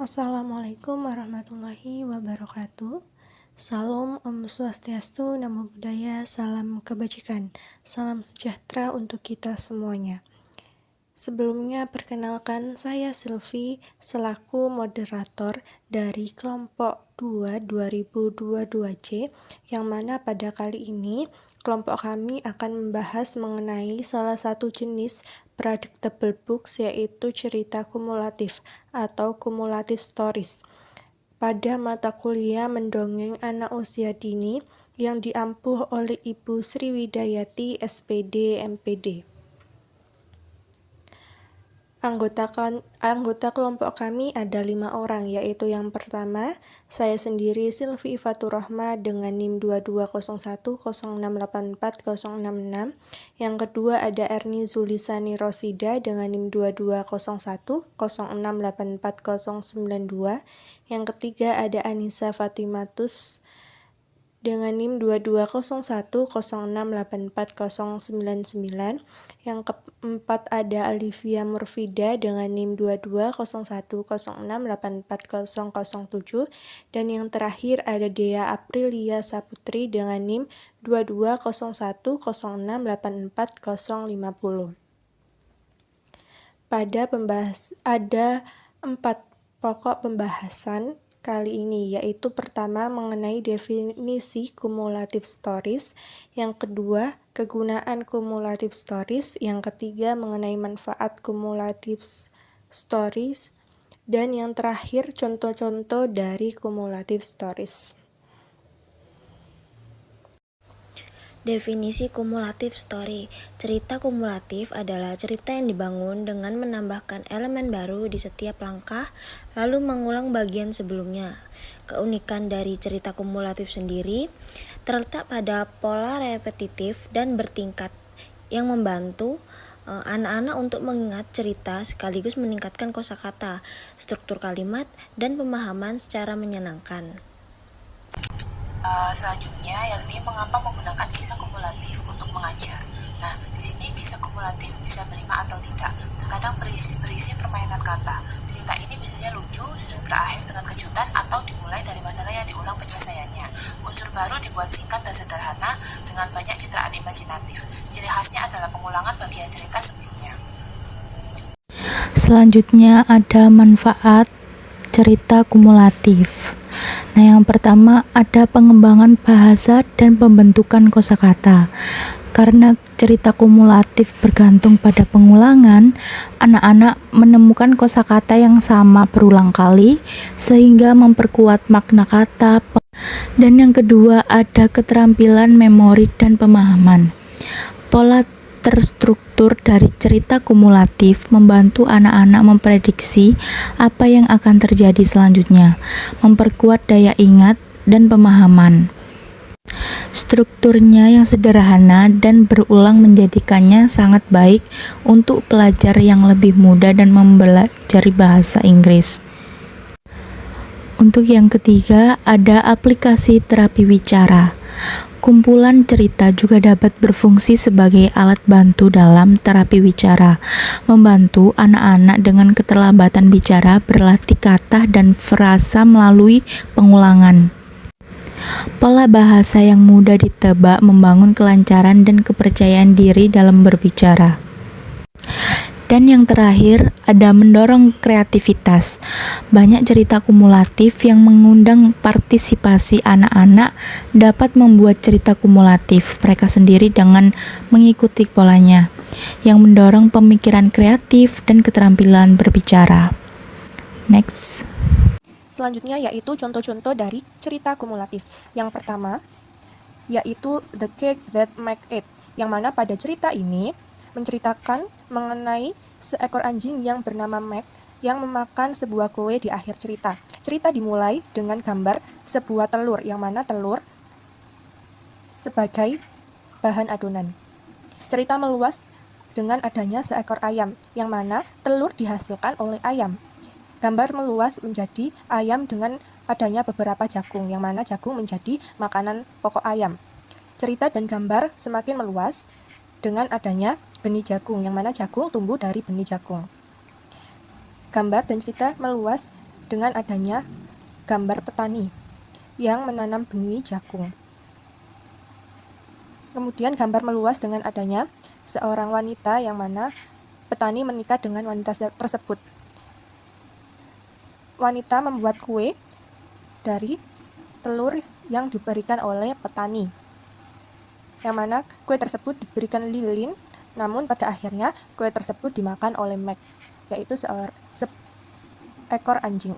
Assalamualaikum warahmatullahi wabarakatuh. Salam Om Swastiastu, Namo Buddhaya, salam kebajikan, salam sejahtera untuk kita semuanya. Sebelumnya perkenalkan saya Sylvi selaku moderator dari kelompok 2 2022C yang mana pada kali ini kelompok kami akan membahas mengenai salah satu jenis predictable books yaitu cerita kumulatif atau cumulative stories pada mata kuliah mendongeng anak usia dini yang diampuh oleh Ibu Sriwidayati SPD MPD. Anggota kelompok kami ada 5 orang, yaitu yang pertama, saya sendiri Sylvi Ifatur Rahma dengan NIM 220106840066. Yang kedua ada Erni Zulisani Rosida dengan NIM 220106840092. Yang ketiga ada Anissa Fatimatus dengan NIM 220106840099. Yang keempat ada Alivia Murfida dengan NIM 220106840007. Dan yang terakhir ada Dea Aprilia Saputri dengan NIM 220106840050. Ada 4 pokok pembahasan kali ini, yaitu pertama mengenai definisi cumulative stories, yang kedua kegunaan cumulative stories, yang ketiga mengenai manfaat cumulative stories, dan yang terakhir contoh-contoh dari cumulative stories. Definisi kumulatif story. Cerita kumulatif adalah cerita yang dibangun dengan menambahkan elemen baru di setiap langkah, lalu mengulang bagian sebelumnya. Keunikan dari cerita kumulatif sendiri terletak pada pola repetitif dan bertingkat yang membantu anak-anak untuk mengingat cerita sekaligus meningkatkan kosakata, struktur kalimat, dan pemahaman secara menyenangkan. Selanjutnya yakni mengapa menggunakan kisah kumulatif untuk mengajar. Nah, di sini kisah kumulatif bisa menerima atau tidak. Terkadang berisi permainan kata. Cerita ini biasanya lucu, sering berakhir dengan kejutan atau dimulai dari masalah yang diulang penyelesaiannya. Unsur baru dibuat singkat dan sederhana dengan banyak citraan imajinatif. Ciri khasnya adalah pengulangan bagian cerita sebelumnya. Selanjutnya ada manfaat cerita kumulatif. Nah, yang pertama ada pengembangan bahasa dan pembentukan kosakata. Karena cerita kumulatif bergantung pada pengulangan, anak-anak menemukan kosakata yang sama berulang kali sehingga memperkuat makna kata. Dan yang kedua ada keterampilan memori dan pemahaman. Pola terstruktur dari cerita kumulatif membantu anak-anak memprediksi apa yang akan terjadi selanjutnya, memperkuat daya ingat dan pemahaman. Strukturnya yang sederhana dan berulang menjadikannya sangat baik untuk pelajar yang lebih muda dan mempelajari bahasa Inggris. Untuk yang ketiga, ada aplikasi terapi wicara. Kumpulan cerita juga dapat berfungsi sebagai alat bantu dalam terapi wicara, membantu anak-anak dengan keterlambatan bicara berlatih kata dan frasa melalui pengulangan. Pola bahasa yang mudah ditebak membangun kelancaran dan kepercayaan diri dalam berbicara. Dan yang terakhir, ada mendorong kreativitas. Banyak cerita kumulatif yang mengundang partisipasi anak-anak dapat membuat cerita kumulatif mereka sendiri dengan mengikuti polanya, yang mendorong pemikiran kreatif dan keterampilan berbicara. Next. Selanjutnya yaitu contoh-contoh dari cerita kumulatif. Yang pertama yaitu The Cake That Made It, yang mana pada cerita ini menceritakan mengenai seekor anjing yang bernama Mac yang memakan sebuah kue di akhir cerita. Cerita dimulai dengan gambar sebuah telur, yang mana telur sebagai bahan adonan. Cerita meluas dengan adanya seekor ayam, yang mana telur dihasilkan oleh ayam. Gambar meluas menjadi ayam dengan adanya beberapa jagung, yang mana jagung menjadi makanan pokok ayam. Cerita dan gambar semakin meluas dengan adanya benih jagung, yang mana jagung tumbuh dari benih jagung. Gambar dan cerita meluas dengan adanya gambar petani yang menanam benih jagung. Kemudian gambar meluas dengan adanya seorang wanita yang mana petani menikah dengan wanita tersebut. Wanita membuat kue dari telur yang diberikan oleh petani, yang mana kue tersebut diberikan lilin, namun pada akhirnya kue tersebut dimakan oleh Meg, yaitu seekor anjing.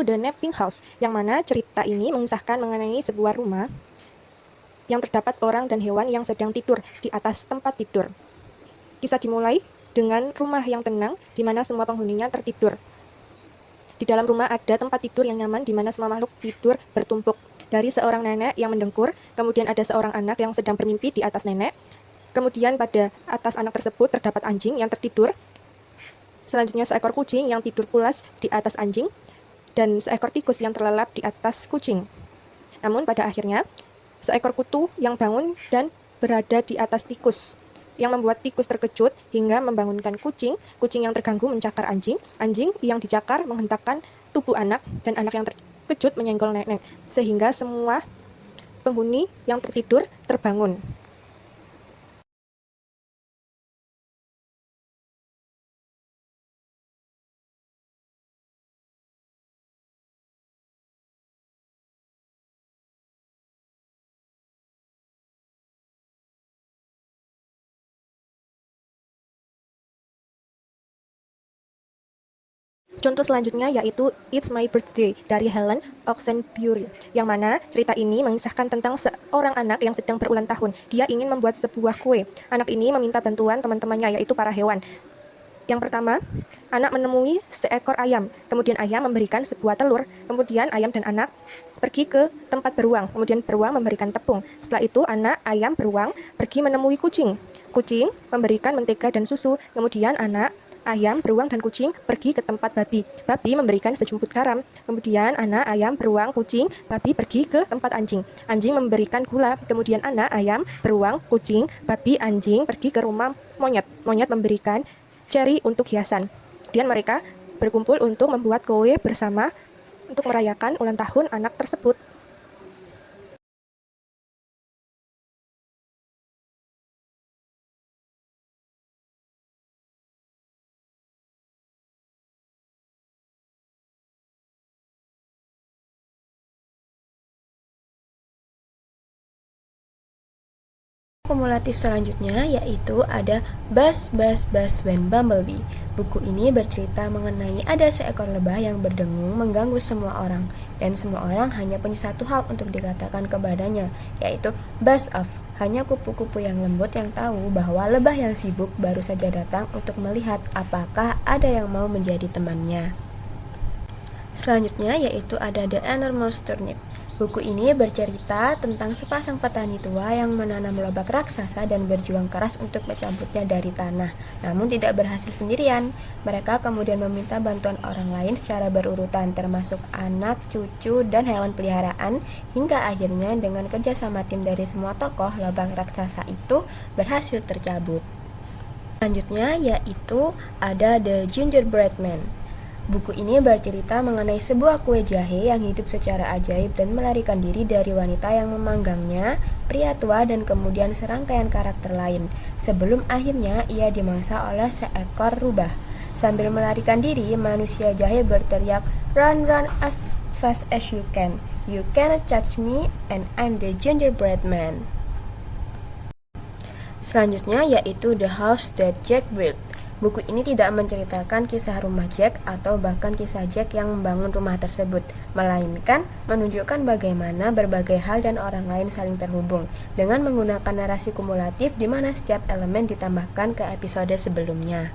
The Napping House, yang mana cerita ini mengisahkan mengenai sebuah rumah yang terdapat orang dan hewan yang sedang tidur di atas tempat tidur. Kisah dimulai dengan rumah yang tenang di mana semua penghuninya tertidur. Di dalam rumah ada tempat tidur yang nyaman di mana semua makhluk tidur bertumpuk. Dari seorang nenek yang mendengkur, kemudian ada seorang anak yang sedang bermimpi di atas nenek. Kemudian pada atas anak tersebut terdapat anjing yang tertidur. Selanjutnya seekor kucing yang tidur pulas di atas anjing, dan seekor tikus yang terlelap di atas kucing. Namun pada akhirnya, seekor kutu yang bangun dan berada di atas tikus, yang membuat tikus terkejut hingga membangunkan kucing. Kucing yang terganggu mencakar anjing, anjing yang dicakar menghentakkan tubuh anak, dan anak yang terkejut menyenggol nenek, sehingga semua penghuni yang tertidur terbangun. Contoh selanjutnya yaitu It's My Birthday dari Helen Oxenbury, yang mana cerita ini mengisahkan tentang seorang anak yang sedang berulang tahun. Dia ingin membuat sebuah kue. Anak ini meminta bantuan teman-temannya, yaitu para hewan. Yang pertama, anak menemui seekor ayam. Kemudian ayam memberikan sebuah telur. Kemudian ayam dan anak pergi ke tempat beruang. Kemudian beruang memberikan tepung. Setelah itu anak, ayam, beruang pergi menemui kucing. Kucing memberikan mentega dan susu. Kemudian anak, ayam, beruang, dan kucing pergi ke tempat babi. Babi memberikan sejumput garam. Kemudian anak, ayam, beruang, kucing, babi pergi ke tempat anjing. Anjing memberikan gula. Kemudian anak, ayam, beruang, kucing, babi, anjing pergi ke rumah monyet. Monyet memberikan cherry untuk hiasan. Kemudian mereka berkumpul untuk membuat kue bersama untuk merayakan ulang tahun anak tersebut. Kumulatif selanjutnya yaitu ada Buzz Buzz Buzz When Bumblebee. Buku ini bercerita mengenai ada seekor lebah yang berdengung mengganggu semua orang, dan semua orang hanya punya satu hal untuk dikatakan kepadanya, yaitu buzz off. Hanya kupu-kupu yang lembut yang tahu bahwa lebah yang sibuk baru saja datang untuk melihat apakah ada yang mau menjadi temannya. Selanjutnya yaitu ada The Enormous Turnip. Buku ini bercerita tentang sepasang petani tua yang menanam lobak raksasa dan berjuang keras untuk mencabutnya dari tanah, namun tidak berhasil sendirian. Mereka kemudian meminta bantuan orang lain secara berurutan, termasuk anak, cucu, dan hewan peliharaan, hingga akhirnya dengan kerjasama tim dari semua tokoh, lobak raksasa itu berhasil tercabut. Selanjutnya yaitu ada The Gingerbread Man. Buku ini bercerita mengenai sebuah kue jahe yang hidup secara ajaib dan melarikan diri dari wanita yang memanggangnya, pria tua, dan kemudian serangkaian karakter lain, sebelum akhirnya ia dimangsa oleh seekor rubah. Sambil melarikan diri, manusia jahe berteriak, "Run, run as fast as you can. You cannot catch me, and I'm the gingerbread man." Selanjutnya yaitu The House That Jack Built. Buku ini tidak menceritakan kisah rumah Jack atau bahkan kisah Jack yang membangun rumah tersebut, melainkan menunjukkan bagaimana berbagai hal dan orang lain saling terhubung dengan menggunakan narasi kumulatif di mana setiap elemen ditambahkan ke episode sebelumnya.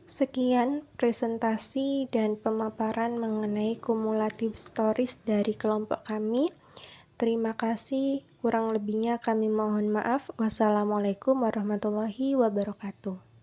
Sekian presentasi dan pemaparan mengenai cumulative stories dari kelompok kami. Terima kasih, kurang lebihnya kami mohon maaf. Wassalamualaikum warahmatullahi wabarakatuh.